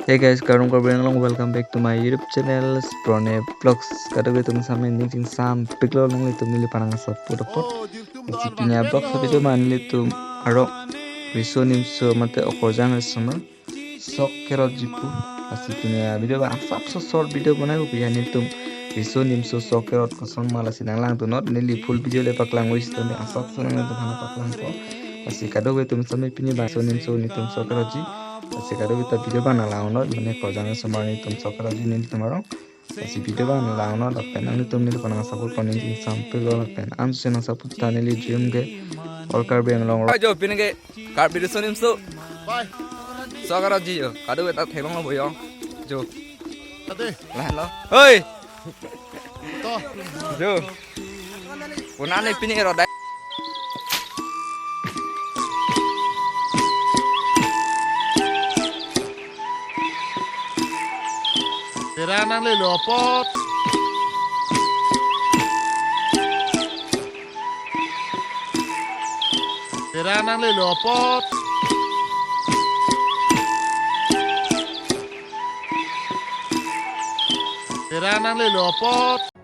Hey guys, Karun Korbengalong, welcome back to my YouTube channel Sprone Vlogs. Kadawi tum sama ning sam piklo nang litum nili panang sa pura pot. Si pinya vlog sa video man litum aro riso nimso mate okorjang sama sok kerot jipu. Asi pinya video ba asap so short video banai upi ya nitum riso nimso sok kerot koson mala sinang lang tu not nili full video le paklang wis tu asap so nang tu hana paklang ko. Asi kadawi tum sama pinya ba so nimso nitum sok kerot ji. Sekarang kita video bana launod mane kojang samani tum sokara jinin tumarong asi video bana launod apen ani tum ni panang support panin sampai lo apen am sena support taneli dream ge all car beng long jo pinenge car video sonim so bye sokara ji yo kadu ta thebang lo boyo jo ade lan lo oi to jo punane pinenge ro Tira nang lilopot. Tira nang lilopot. Tira nang lilopot.